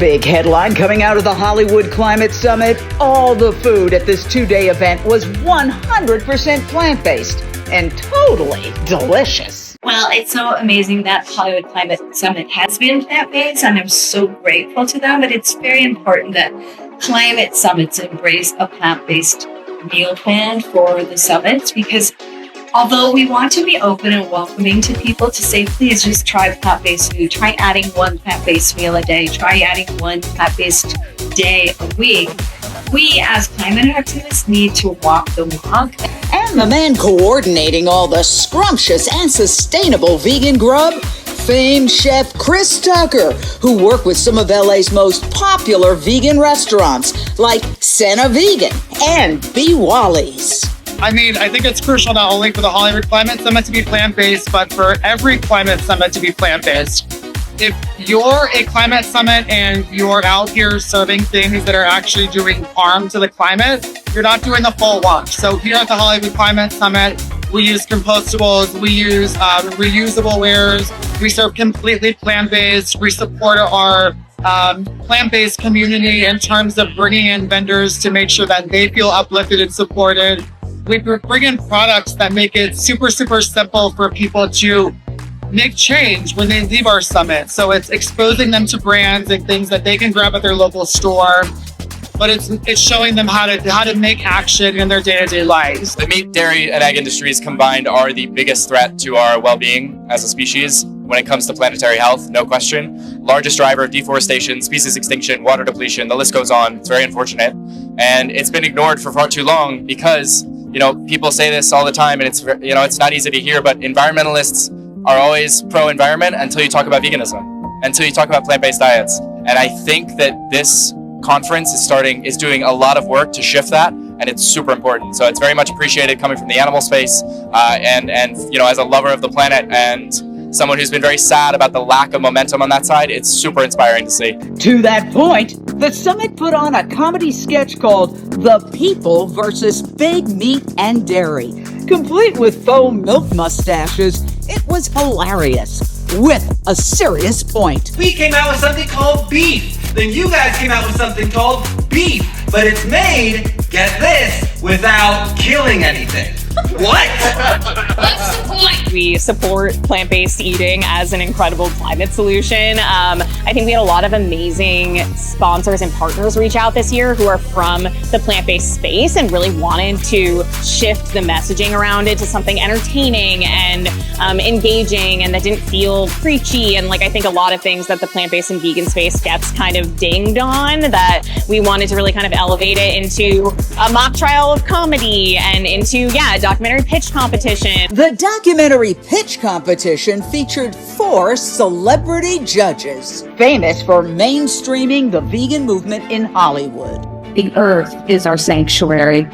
big headline coming out of the Hollywood Climate Summit. All the food at this two-day event was 100% plant-based and totally delicious. Well, it's so amazing that Hollywood Climate Summit has been plant-based, and I'm so grateful to them. But it's very important that climate summits embrace a plant-based meal plan for the summits, because although we want to be open and welcoming to people to say, please just try plant-based food, try adding one plant-based meal a day, try adding one plant-based day a week, we as climate activists need to walk the walk. And the man coordinating all the scrumptious and sustainable vegan grub, famed chef Chris Tucker, who worked with some of LA's most popular vegan restaurants like Cena Vegan and BeeWali's. I mean, I think it's crucial not only for the Hollywood Climate Summit to be plant-based, but for every climate summit to be plant-based. If you're a climate summit and you're out here serving things that are actually doing harm to the climate, you're not doing the full wash. So here at the Hollywood Climate Summit, we use compostables, we use reusable wares, we serve completely plant-based, we support our plant-based community in terms of bringing in vendors to make sure that they feel uplifted and supported. We bring in products that make it super, super simple for people to make change when they leave our summit. So it's exposing them to brands and things that they can grab at their local store, but it's showing them how to make action in their day-to-day lives. The meat, dairy, and egg industries combined are the biggest threat to our well-being as a species when it comes to planetary health, no question. Largest driver of deforestation, species extinction, water depletion, the list goes on. It's very unfortunate. And it's been ignored for far too long because, people say this all the time, and it's not easy to hear, but environmentalists are always pro-environment until you talk about veganism, until you talk about plant-based diets. And I think that this conference is doing a lot of work to shift that, and it's super important. So it's very much appreciated coming from the animal space, and as a lover of the planet and someone who's been very sad about the lack of momentum on that side, it's super inspiring to see. To that point, the summit put on a comedy sketch called The People versus Big Meat and Dairy. Complete with faux milk mustaches, it was hilarious, with a serious point. We came out with something called beef. Then you guys came out with something called beef, but it's made, get this, without killing anything. What? What's the point? We support plant-based eating as an incredible climate solution. I think we had a lot of amazing sponsors and partners reach out this year who are from the plant-based space and really wanted to shift the messaging around it to something entertaining and engaging, and that didn't feel preachy. And I think a lot of things that the plant-based and vegan space gets kind of dinged on, that we wanted to really kind of elevate it into a mock trial of comedy and into, a documentary pitch competition. The documentary pitch competition featured 4 celebrity judges, famous for mainstreaming the vegan movement in Hollywood. The earth is our sanctuary.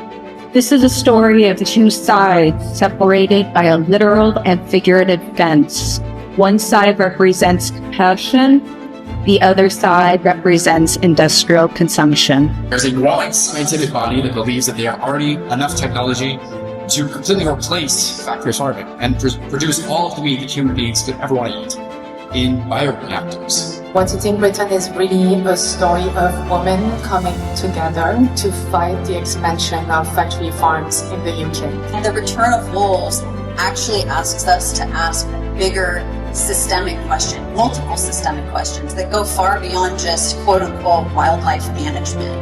This is a story of 2 sides separated by a literal and figurative fence. One side represents compassion, the other side represents industrial consumption. There's a growing scientific body that believes that there are already enough technology to completely replace factory farming and produce all of the meat that human beings could ever want to eat in bioreactors. What's in Britain is really a story of women coming together to fight the expansion of factory farms in the UK. And the return of wolves actually asks us to ask bigger systemic questions, multiple systemic questions that go far beyond just quote-unquote wildlife management.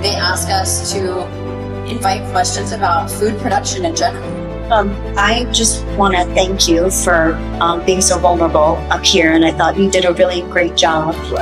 They ask us to invite questions about food production in general. I just want to thank you for being so vulnerable up here, and I thought you did a really great job. We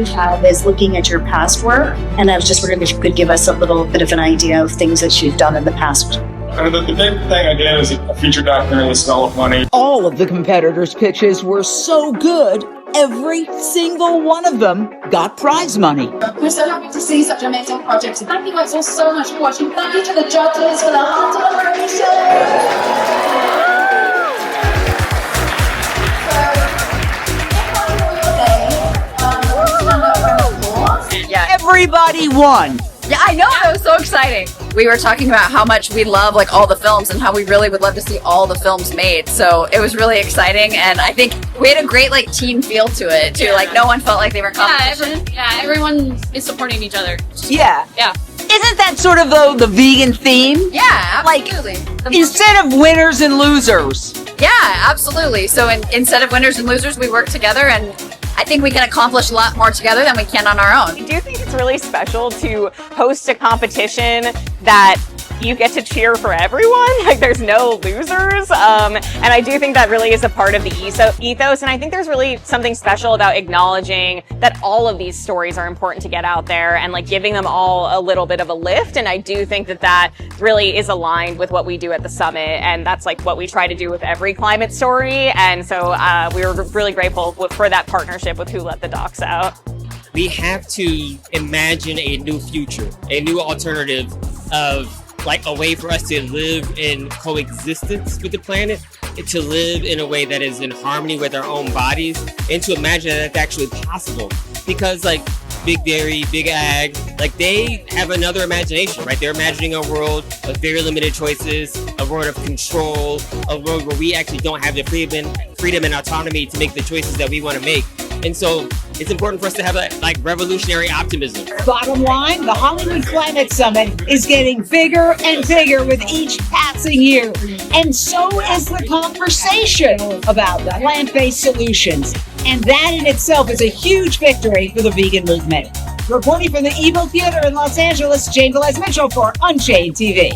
have is looking at your past work, and I was just wondering if you could give us a little bit of an idea of things that you've done in the past. The big thing I did is a feature documentary, The Smell of Money. All of the competitors' pitches were so good, every single one of them got prize money. We're so happy to see such amazing projects. Thank you guys all so much for watching. Thank you to the judges for the hard Everybody won. Yeah, I know. It was so exciting. we were talking about how much we love like all the films and how we really would love to see all the films made. So it was really exciting, and I think we had a great like team feel to it too. Like no one felt like they were competition. Everyone is supporting each other. Yeah. Yeah. Isn't that sort of though the vegan theme? Yeah, Like, absolutely. instead of winners and losers. Yeah, absolutely. So instead of winners and losers, we work together, and I think we can accomplish a lot more together than we can on our own. I do think it's really special to host a competition that you get to cheer for everyone. Like there's no losers. And I do think that really is a part of the ethos. And I think there's really something special about acknowledging that all of these stories are important to get out there and like giving them all a little bit of a lift. And I do think that that really is aligned with what we do at the summit. And that's like what we try to do with every climate story. And so we were really grateful for that partnership with Who Let the Docs Out. We have to imagine a new future, a new alternative of like a way for us to live in coexistence with the planet, and to live in a way that is in harmony with our own bodies, and to imagine that it's actually possible. Because like Big Dairy, Big Ag, like they have another imagination, right? They're imagining a world of very limited choices, a world of control, a world where we actually don't have the freedom and autonomy to make the choices that we want to make. And so it's important for us to have that like revolutionary optimism. Bottom line, the Hollywood Climate Summit is getting bigger and bigger with each passing year. And so is the conversation about plant-based solutions. And that in itself is a huge victory for the vegan movement. Reporting from the Evo Theater in Los Angeles, Jane Velez Mitchell for Unchained TV.